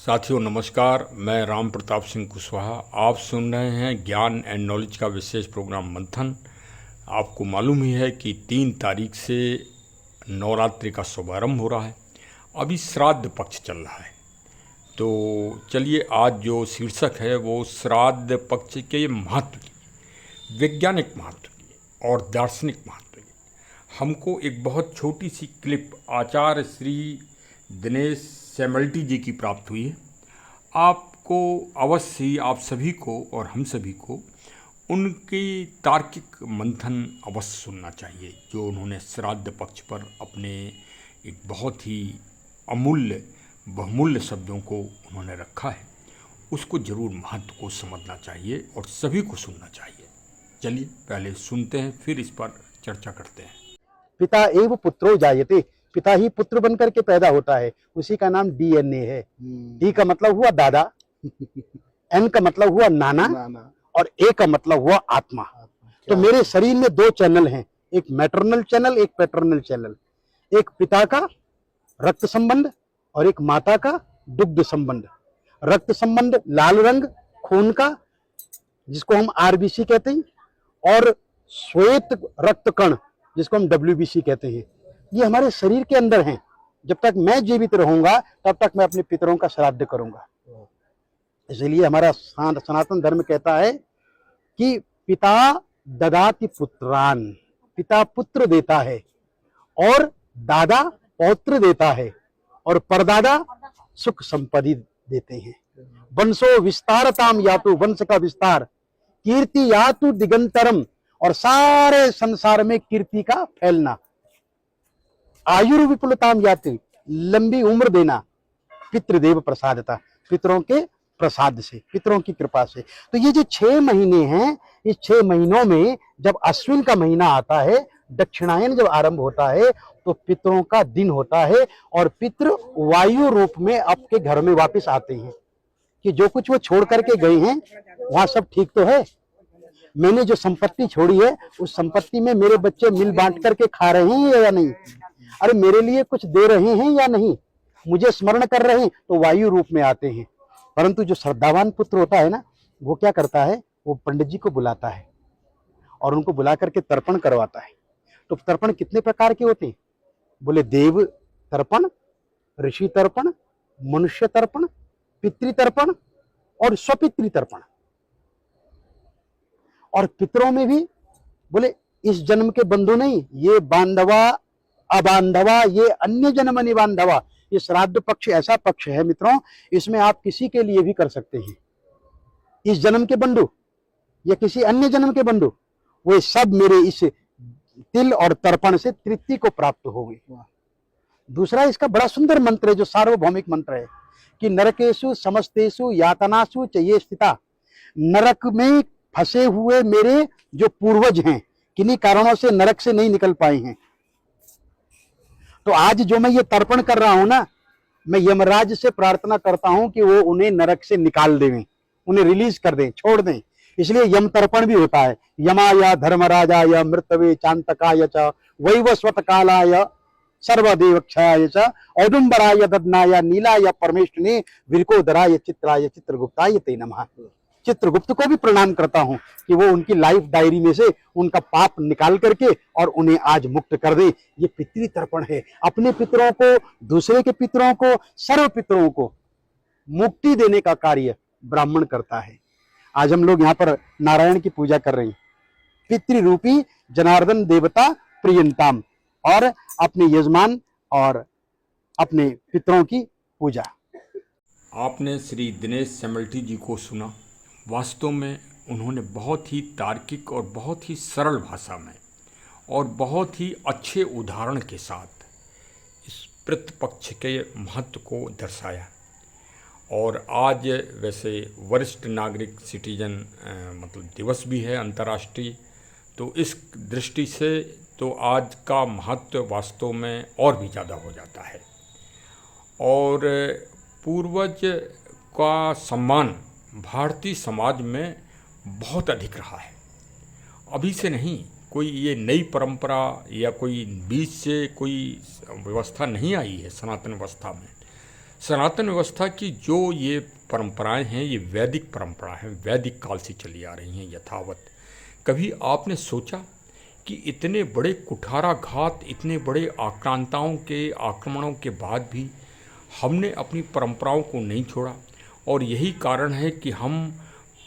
साथियों नमस्कार, मैं राम प्रताप सिंह कुशवाहा। आप सुन रहे हैं ज्ञान एंड नॉलेज का विशेष प्रोग्राम मंथन। आपको मालूम ही है कि 3 तारीख से नवरात्रि का शुभारंभ हो रहा है। अभी श्राद्ध पक्ष चल रहा है, तो चलिए आज जो शीर्षक है वो श्राद्ध पक्ष के महत्व की, वैज्ञानिक महत्व की और दार्शनिक महत्व की। हमको एक बहुत छोटी सी क्लिप आचार्य श्री दिनेश सेमल्टी जी की प्राप्त हुई है। आपको अवश्य ही, आप सभी को और हम सभी को उनकी तार्किक मंथन अवश्य सुनना चाहिए, जो उन्होंने श्राद्ध पक्ष पर अपने एक बहुत ही अमूल्य बहुमूल्य शब्दों को उन्होंने रखा है। उसको जरूर महत्व को समझना चाहिए और सभी को सुनना चाहिए। चलिए पहले सुनते हैं, फिर इस पर चर्चा करते हैं। पिता एव पुत्रो जायते, पिता ही पुत्र बनकर के पैदा होता है, उसी का नाम डीएनए है। डी का मतलब हुआ दादा, एन का मतलब हुआ नाना और ए का मतलब हुआ आत्मा। तो मेरे शरीर में 2 चैनल हैं, एक मैटरनल चैनल, एक पैटर्नल चैनल। एक पिता का रक्त संबंध और एक माता का दुग्ध संबंध। रक्त संबंध लाल रंग खून का, जिसको हम आरबीसी कहते हैं, और श्वेत रक्त कण, जिसको हम डब्ल्यूबीसी कहते हैं। ये हमारे शरीर के अंदर हैं। जब तक मैं जीवित रहूंगा तब तक मैं अपने पितरों का श्राद्ध करूंगा। इसलिए हमारा सनातन धर्म कहता है कि पिता ददाति पुत्रान, पिता पुत्र देता है और दादा पौत्र देता है और परदादा सुख संपत्ति देते हैं। वंशो विस्तारताम यातु, वंश का विस्तार, कीर्ति यातु दिगंतरम, और सारे संसार में कीर्ति का फैलना, आयुर्विपुलताम याति, लंबी उम्र देना, पितृदेव प्रसादता, पितरों के प्रसाद से, पितरों की कृपा से। तो ये जो 6 महीने हैं, इस 6 महीनों में जब अश्विन का महीना आता है, दक्षिणायन जब आरंभ होता है, तो पितरों का दिन होता है और पितृ वायु रूप में आपके घर में वापस आते हैं कि जो कुछ वो छोड़ करके गए हैं वहां सब ठीक तो है। मैंने जो संपत्ति छोड़ी है उस संपत्ति में मेरे बच्चे मिल बांट करके खा रहे हैं या नहीं, अरे मेरे लिए कुछ दे रहे हैं या नहीं, मुझे स्मरण कर रहे हैं, तो वायु रूप में आते हैं। परंतु जो श्रद्धावान पुत्र होता है ना, वो क्या करता है, वो पंडित जी को बुलाता है और उनको बुला करके तर्पण करवाता है। तो तर्पण कितने प्रकार के होते हैं? बोले देव तर्पण, ऋषि तर्पण, मनुष्य तर्पण, पितृतर्पण और स्वपितृ तर्पण। और पितरों में भी बोले इस जन्म के बंधु नहीं, ये बांधवा अबांधवा, ये अन्य जन्म निबांधवा। ये श्राद्ध पक्ष ऐसा पक्ष है मित्रों, इसमें आप किसी के लिए भी कर सकते हैं। इस जन्म के बंधु या किसी अन्य जन्म के बंधु, वे सब मेरे इस तिल और तर्पण से तृप्ति को प्राप्त हो गए। दूसरा इसका बड़ा सुंदर मंत्र है, जो सार्वभौमिक मंत्र है कि नरकेशु समस्तेषु यातनासु च ये स्थिता, नरक में फंसे हुए मेरे जो पूर्वज हैं, किन्हीं कारणों से नरक से नहीं निकल पाए हैं, तो आज जो मैं ये तर्पण कर रहा हूं ना, मैं यमराज से प्रार्थना करता हूं कि वो उन्हें नरक से निकाल दें, उन्हें रिलीज कर दें, छोड़ दें। इसलिए यम तर्पण भी होता है। यमाय धर्मराजाय मृतवे चांतकाय च वैवस्वत कालाय सर्वदेवक्षयाय च औदुंबराय ददनाय नीलाय परमेष्ठिने विरकोदराय चित्राय चित्रगुप्ताय ते नमः। चित्रगुप्त को भी प्रणाम करता हूं कि वो उनकी लाइफ डायरी में से उनका पाप निकाल करके और उन्हें आज मुक्त कर दे। ये पितृ तर्पण है। अपने पितरों को, दूसरे के पितरों को, सर्व पितरों को मुक्ति देने का कार्य ब्राह्मण करता है। आज हम लोग यहाँ पर नारायण की पूजा कर रहे हैं, पितृरूपी जनार्दन देवता प्रियंताम, और अपने यजमान और अपने पितरों की पूजा। आपने श्री दिनेश सेमल्टी जी को सुना। वास्तव में उन्होंने बहुत ही तार्किक और बहुत ही सरल भाषा में और बहुत ही अच्छे उदाहरण के साथ इस पितृपक्ष के महत्व को दर्शाया। और आज वैसे वरिष्ठ नागरिक सिटीजन मतलब दिवस भी है अंतर्राष्ट्रीय, तो इस दृष्टि से तो आज का महत्व वास्तव में और भी ज़्यादा हो जाता है। और पूर्वज का सम्मान भारतीय समाज में बहुत अधिक रहा है। अभी से नहीं, कोई ये नई परंपरा या कोई बीच से कोई व्यवस्था नहीं आई है। सनातन व्यवस्था में सनातन व्यवस्था की जो ये परंपराएं हैं, ये वैदिक परंपरा है, वैदिक काल से चली आ रही हैं यथावत। कभी आपने सोचा कि इतने बड़े कुठाराघात, इतने बड़े आक्रांताओं के आक्रमणों के बाद भी हमने अपनी परंपराओं को नहीं छोड़ा? और यही कारण है कि हम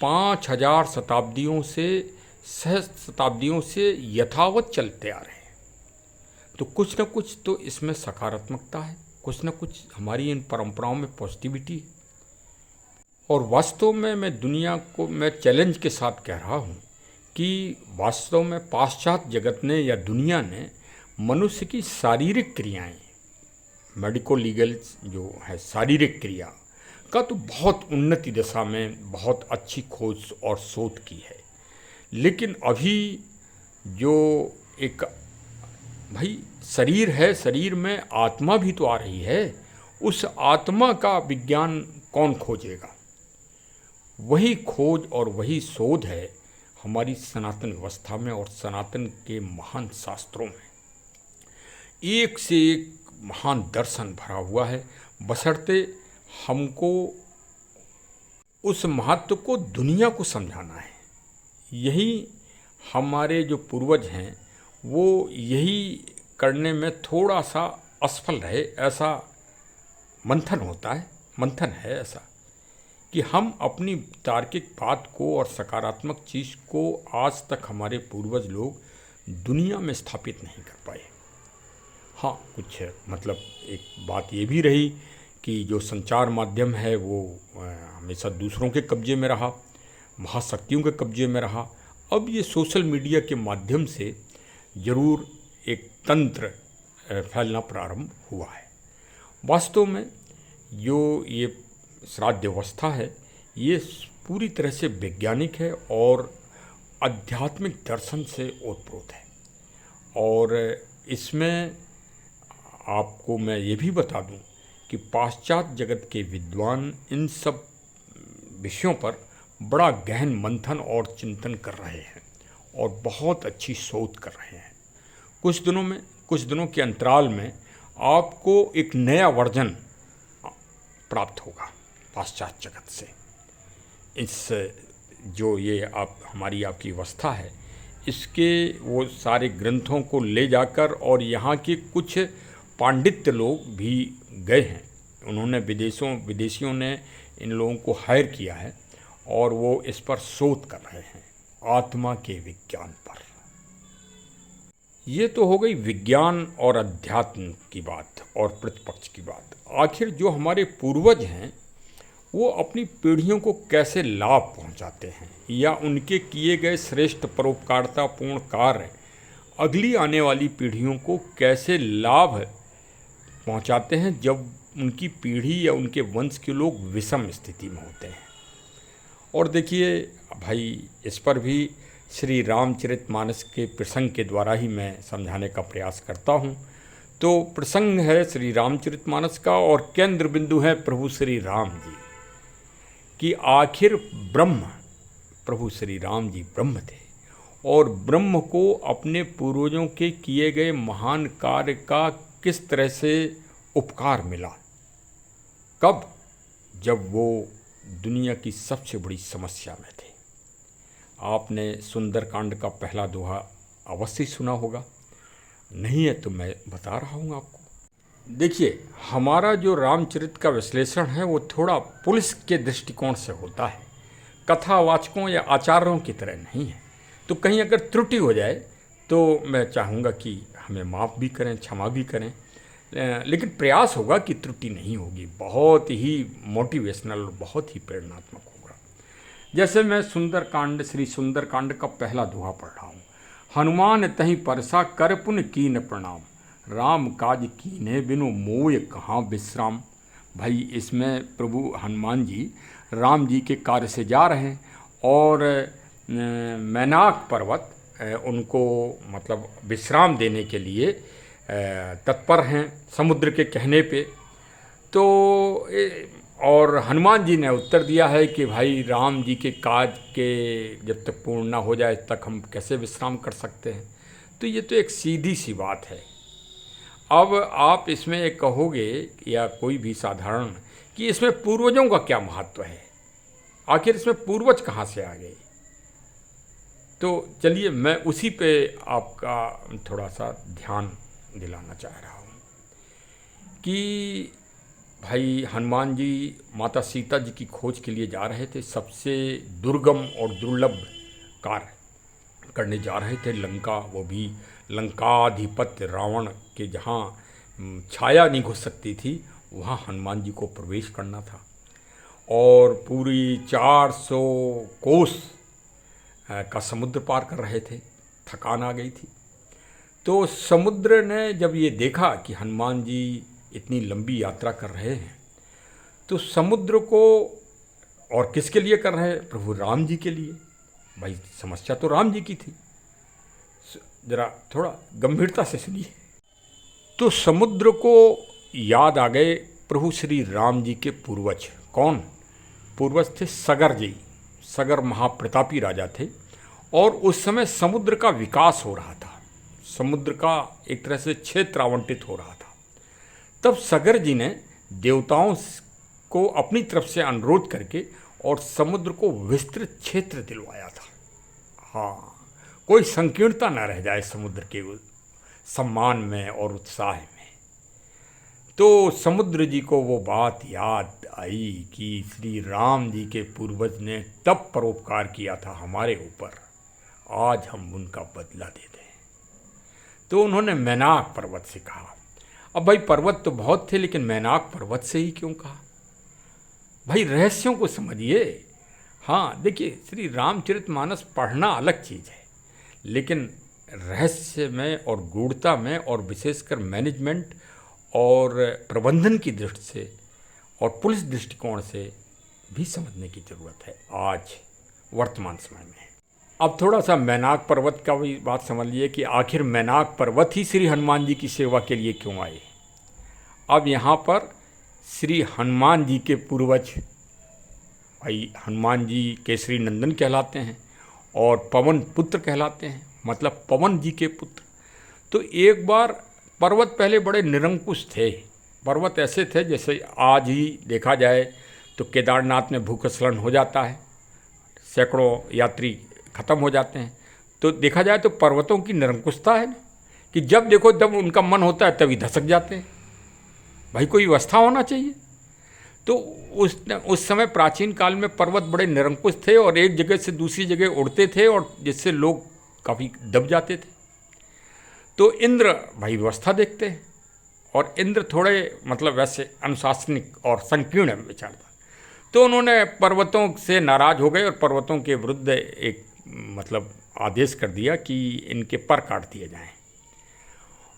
5000 शताब्दियों से, सहस्त्र शताब्दियों से यथावत चलते आ रहे हैं। तो कुछ न कुछ तो इसमें सकारात्मकता है, कुछ न कुछ हमारी इन परंपराओं में पॉजिटिविटी है। और वास्तव में मैं दुनिया को मैं चैलेंज के साथ कह रहा हूँ कि वास्तव में पाश्चात्य जगत ने या दुनिया ने मनुष्य की शारीरिक क्रियाएं, मेडिको लीगल जो है शारीरिक क्रिया का तो बहुत उन्नति दशा में बहुत अच्छी खोज और शोध की है। लेकिन अभी जो एक भाई शरीर है, शरीर में आत्मा भी तो आ रही है, उस आत्मा का विज्ञान कौन खोजेगा? वही खोज और वही शोध है हमारी सनातन व्यवस्था में और सनातन के महान शास्त्रों में। एक से एक महान दर्शन भरा हुआ है, बशर्ते हमको उस महत्व को दुनिया को समझाना है। यही हमारे जो पूर्वज हैं वो यही करने में थोड़ा सा असफल रहे, ऐसा मंथन होता है, मंथन है ऐसा कि हम अपनी तार्किक बात को और सकारात्मक चीज़ को आज तक हमारे पूर्वज लोग दुनिया में स्थापित नहीं कर पाए। हाँ, कुछ मतलब एक बात ये भी रही कि जो संचार माध्यम है वो हमेशा दूसरों के कब्जे में रहा, महाशक्तियों के कब्जे में रहा। अब ये सोशल मीडिया के माध्यम से ज़रूर एक तंत्र फैलना प्रारंभ हुआ है। वास्तव में जो ये श्राद्ध व्यवस्था है ये पूरी तरह से वैज्ञानिक है और आध्यात्मिक दर्शन से ओतप्रोत है। और इसमें आपको मैं ये भी बता दूं कि पाश्चात्य जगत के विद्वान इन सब विषयों पर बड़ा गहन मंथन और चिंतन कर रहे हैं और बहुत अच्छी शोध कर रहे हैं। कुछ दिनों के अंतराल में आपको एक नया वर्जन प्राप्त होगा पाश्चात्य जगत से। इस जो ये हमारी आपकी व्यवस्था है, इसके वो सारे ग्रंथों को ले जाकर और यहाँ के कुछ पांडित्य लोग भी गए हैं, उन्होंने विदेशियों ने इन लोगों को हायर किया है और वो इस पर शोध कर रहे हैं, आत्मा के विज्ञान पर। ये तो हो गई विज्ञान और अध्यात्म की बात और प्रतिपक्ष की बात। आखिर जो हमारे पूर्वज हैं वो अपनी पीढ़ियों को कैसे लाभ पहुंचाते हैं या उनके किए गए श्रेष्ठ परोपकारितापूर्ण कार्य अगली आने वाली पीढ़ियों को कैसे लाभ पहुंचाते हैं जब उनकी पीढ़ी या उनके वंश के लोग विषम स्थिति में होते हैं। और देखिए भाई, इस पर भी श्री रामचरितमानस के प्रसंग के द्वारा ही मैं समझाने का प्रयास करता हूँ। तो प्रसंग है श्री रामचरितमानस का और केंद्र बिंदु है प्रभु श्री राम जी कि आखिर प्रभु श्री राम जी ब्रह्म थे और ब्रह्म को अपने पूर्वजों के किए गए महान कार्य का किस तरह से उपकार मिला। कब? जब वो दुनिया की सबसे बड़ी समस्या में थे। आपने सुंदरकांड का पहला दोहा अवश्य सुना होगा, नहीं है तो मैं बता रहा हूँ आपको। देखिए, हमारा जो रामचरित का विश्लेषण है वो थोड़ा पुलिस के दृष्टिकोण से होता है, कथावाचकों या आचार्यों की तरह नहीं है। तो कहीं अगर त्रुटि हो जाए तो मैं चाहूँगा कि हमें माफ़ भी करें, क्षमा भी करें, लेकिन प्रयास होगा कि त्रुटि नहीं होगी। बहुत ही मोटिवेशनल और बहुत ही प्रेरणात्मक होगा। जैसे मैं श्री सुंदरकांड का पहला दोहा पढ़ रहा हूँ। हनुमान तहि परसा कर पुन कीन प्रणाम, राम काज कीने बिनु मोय कहाँ विश्राम। भाई, इसमें प्रभु हनुमान जी राम जी के कार्य से जा रहे हैं और मैनाक पर्वत उनको मतलब विश्राम देने के लिए तत्पर हैं समुद्र के कहने पे। तो और हनुमान जी ने उत्तर दिया है कि भाई राम जी के काज के जब तक पूर्ण ना हो जाए तक हम कैसे विश्राम कर सकते हैं। तो ये तो एक सीधी सी बात है। अब आप इसमें एक कहोगे या कोई भी साधारण कि इसमें पूर्वजों का क्या महत्व है, आखिर इसमें पूर्वज कहाँ से आ गए। तो चलिए मैं उसी पे आपका थोड़ा सा ध्यान दिलाना चाह रहा हूँ कि भाई हनुमान जी माता सीता जी की खोज के लिए जा रहे थे, सबसे दुर्गम और दुर्लभ कार्य करने जा रहे थे, लंका, वो भी लंकाधिपत्य रावण के जहाँ छाया नहीं घुस सकती थी वहाँ हनुमान जी को प्रवेश करना था। और पूरी 400 कोस का समुद्र पार कर रहे थे, थकान आ गई थी। तो समुद्र ने जब ये देखा कि हनुमान जी इतनी लंबी यात्रा कर रहे हैं, तो समुद्र को, और किसके लिए कर रहे हैं, प्रभु राम जी के लिए। भाई समस्या तो राम जी की थी, जरा थोड़ा गंभीरता से सुनिए। तो समुद्र को याद आ गए प्रभु श्री राम जी के पूर्वज। कौन पूर्वज थे? सगर जी। सगर महाप्रतापी राजा थे और उस समय समुद्र का विकास हो रहा था, समुद्र का एक तरह से क्षेत्र आवंटित हो रहा था। तब सगर जी ने देवताओं को अपनी तरफ से अनुरोध करके और समुद्र को विस्तृत क्षेत्र दिलवाया था। हाँ, कोई संकीर्णता न रह जाए समुद्र के सम्मान में और उत्साह में। तो समुद्र जी को वो बात याद आई कि श्री राम जी के पूर्वज ने तब परोपकार किया था हमारे ऊपर, आज हम उनका बदला दे दें। तो उन्होंने मैनाक पर्वत से कहा। अब भाई पर्वत तो बहुत थे, लेकिन मैनाक पर्वत से ही क्यों कहा? भाई रहस्यों को समझिए। हाँ देखिए, श्री रामचरितमानस पढ़ना अलग चीज़ है, लेकिन रहस्य में और गूढ़ता में और विशेषकर मैनेजमेंट और प्रबंधन की दृष्टि से और पुलिस दृष्टिकोण से भी समझने की ज़रूरत है आज वर्तमान समय में। अब थोड़ा सा मैनाक पर्वत का भी बात समझ लिए कि आखिर मैनाक पर्वत ही श्री हनुमान जी की सेवा के लिए क्यों आए। अब यहाँ पर श्री हनुमान जी के पूर्वज भाई हनुमान जी केसरी नंदन कहलाते हैं और पवन पुत्र कहलाते हैं, मतलब पवन जी के पुत्र। तो एक बार पर्वत पहले बड़े निरंकुश थे, पर्वत ऐसे थे जैसे आज ही देखा जाए तो केदारनाथ में भूस्खलन हो जाता है, सैकड़ों यात्री ख़त्म हो जाते हैं। तो देखा जाए तो पर्वतों की निरंकुशता है कि जब देखो जब उनका मन होता है तभी धसक जाते हैं। भाई कोई व्यवस्था होना चाहिए। तो उस समय प्राचीन काल में पर्वत बड़े निरंकुश थे और एक जगह से दूसरी जगह उड़ते थे और जिससे लोग काफ़ी दब जाते थे। तो इंद्र भाई व्यवस्था देखते हैं और इंद्र थोड़े मतलब वैसे अनुशासनिक और संकीर्ण विचार था। तो उन्होंने पर्वतों से नाराज़ हो गए और पर्वतों के विरुद्ध एक मतलब आदेश कर दिया कि इनके पर काट दिए जाएं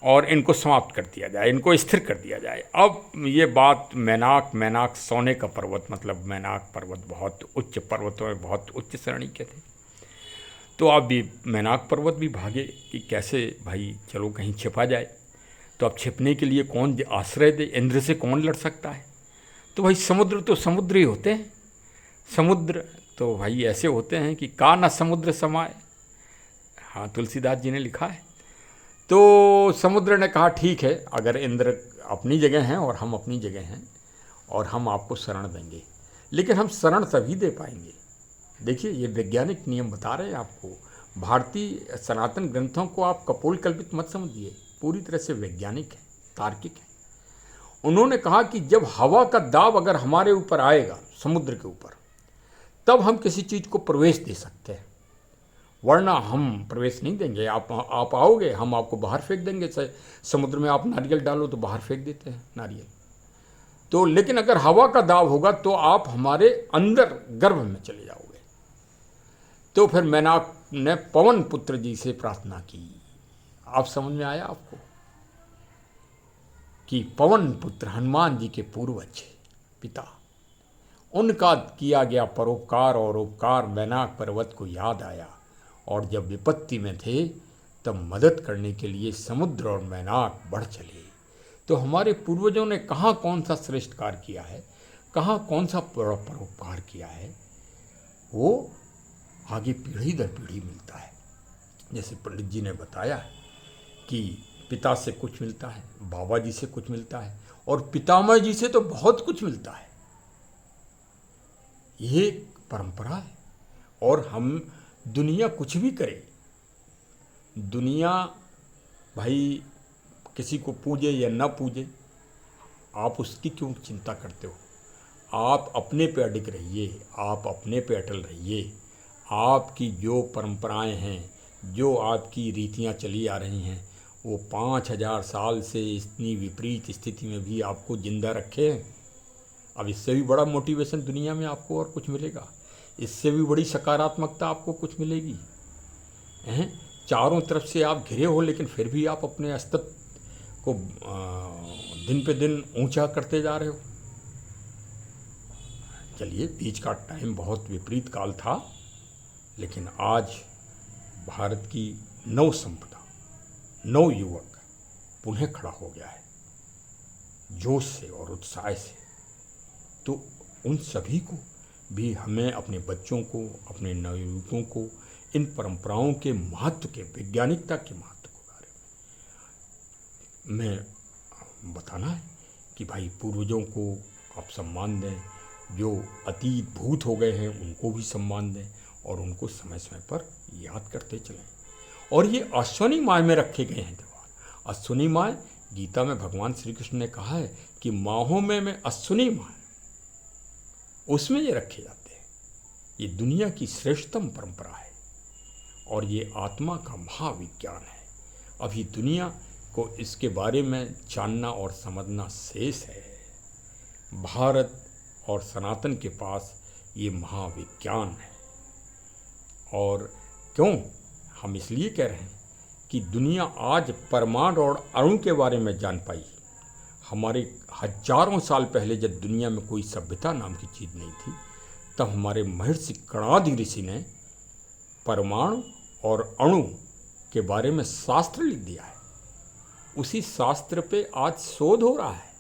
और इनको समाप्त कर दिया जाए, इनको स्थिर कर दिया जाए। अब ये बात मैनाक सोने का पर्वत, मतलब मैनाक पर्वत बहुत उच्च पर्वतों में बहुत उच्च श्रेणी के थे। तो अब भी मैनाक पर्वत भी भागे कि कैसे भाई चलो कहीं छिपा जाए। तो अब छिपने के लिए कौन आश्रय दे, इंद्र से कौन लड़ सकता है? तो भाई समुद्र तो समुद्र ही होते हैं, समुद्र तो भाई ऐसे होते हैं कि का न समुद्र समाए। हाँ, तुलसीदास जी ने लिखा है। तो समुद्र ने कहा ठीक है, अगर इंद्र अपनी जगह हैं और हम अपनी जगह हैं और हम आपको शरण देंगे, लेकिन हम शरण तभी दे पाएंगे। देखिए ये वैज्ञानिक नियम बता रहे हैं आपको, भारतीय सनातन ग्रंथों को आप कपोल कल्पित मत समझिए, पूरी तरह से वैज्ञानिक है, तार्किक है। उन्होंने कहा कि जब हवा का दाब अगर हमारे ऊपर आएगा समुद्र के ऊपर, तब हम किसी चीज़ को प्रवेश दे सकते हैं, वरना हम प्रवेश नहीं देंगे। आप आओगे, हम आपको बाहर फेंक देंगे। समुद्र में आप नारियल डालो तो बाहर फेंक देते हैं नारियल। तो लेकिन अगर हवा का दाब होगा तो आप हमारे अंदर गर्भ में चले जाओगे। तो फिर मैनाक ने पवन पुत्र जी से प्रार्थना की। आप समझ में आया आपको कि पवन पुत्र हनुमान जी के पूर्वज पिता, उनका किया गया परोपकार और उपकार मैनाक पर्वत को याद आया और जब विपत्ति में थे तब मदद करने के लिए समुद्र और मैनाक बढ़ चले। तो हमारे पूर्वजों ने कहाँ कौन सा श्रेष्ठ कार्य किया है, कहाँ कौन सा परोपकार किया है, वो आगे पीढ़ी दर पीढ़ी मिलता है। जैसे पंडित जी ने बताया कि पिता से कुछ मिलता है, बाबा जी से कुछ मिलता है और पितामह जी से तो बहुत कुछ मिलता है। ये परंपरा है। और हम दुनिया कुछ भी करे, दुनिया भाई किसी को पूजे या ना पूजे, आप उसकी क्यों चिंता करते हो? आप अपने पे अडिग रहिए, आप अपने पे अटल रहिए। आपकी जो परंपराएं हैं, जो आपकी रीतियां चली आ रही हैं, वो 5000 साल से इतनी विपरीत स्थिति में भी आपको जिंदा रखे हैं। अब इससे भी बड़ा मोटिवेशन दुनिया में आपको और कुछ मिलेगा? इससे भी बड़ी सकारात्मकता आपको कुछ मिलेगी? हैं, चारों तरफ से आप घिरे हो, लेकिन फिर भी आप अपने अस्तित्व को दिन पे दिन ऊंचा करते जा रहे हो। चलिए, बीच का टाइम बहुत विपरीत काल था, लेकिन आज भारत की नव संपदा, नव युवक पुनः खड़ा हो गया है जोश से और उत्साह से। तो उन सभी को भी हमें, अपने बच्चों को, अपने नवयुवकों को इन परंपराओं के महत्व के, वैज्ञानिकता के महत्व के बारे में बताना है कि भाई पूर्वजों को आप सम्मान दें, जो अतीत भूत हो गए हैं उनको भी सम्मान दें, और उनको समय समय पर याद करते चलें। और ये अश्वनी माह में रखे गए हैं त्यौहार। अश्वनी माह, गीता में भगवान श्री कृष्ण ने कहा है कि माहों में अश्वनी माह, उसमें ये रखे जाते हैं। ये दुनिया की श्रेष्ठतम परंपरा है और ये आत्मा का महाविज्ञान है। अभी दुनिया को इसके बारे में जानना और समझना शेष है। भारत और सनातन के पास ये महाविज्ञान है। और क्यों हम इसलिए कह रहे हैं कि दुनिया आज परमाणु और अणु के बारे में जान पाई। हमारे हजारों साल पहले जब दुनिया में कोई सभ्यता नाम की चीज़ नहीं थी, तब हमारे महर्षि कणादि ऋषि ने परमाणु और अणु के बारे में शास्त्र लिख दिया है। उसी शास्त्र पे आज शोध हो रहा है।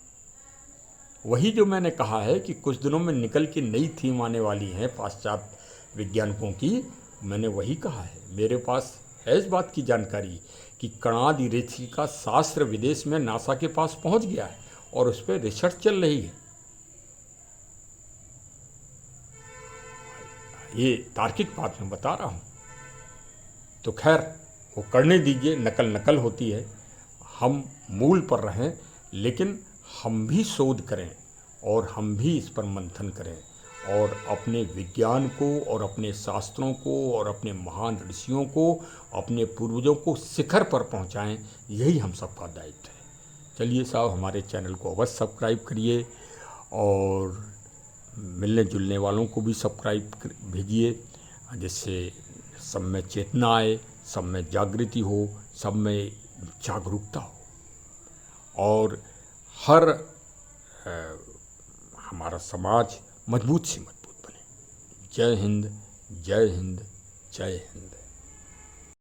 वही जो मैंने कहा है कि कुछ दिनों में निकल के नई थीम आने वाली है पाश्चात्य वैज्ञानिकों की, मैंने वही कहा है। मेरे पास है इस बात की जानकारी कि कणादि ऋषि का शास्त्र विदेश में नासा के पास पहुंच गया है और उस पर रिसर्च चल रही है। ये तार्किक बात मैं बता रहा हूँ। तो खैर, वो करने दीजिए, नकल होती है। हम मूल पर रहें, लेकिन हम भी शोध करें और हम भी इस पर मंथन करें और अपने विज्ञान को और अपने शास्त्रों को और अपने महान ऋषियों को, अपने पूर्वजों को शिखर पर पहुंचाएं। यही हम सबका दायित्व है। चलिए साहब, हमारे चैनल को अवश्य सब्सक्राइब करिए और मिलने जुलने वालों को भी सब्सक्राइब भेजिए, जिससे सब में चेतना आए, सब में जागृति हो, सब में जागरूकता हो और हर हमारा समाज मजबूत से मजबूत बने। जय हिंद, जय हिंद, जय हिंद।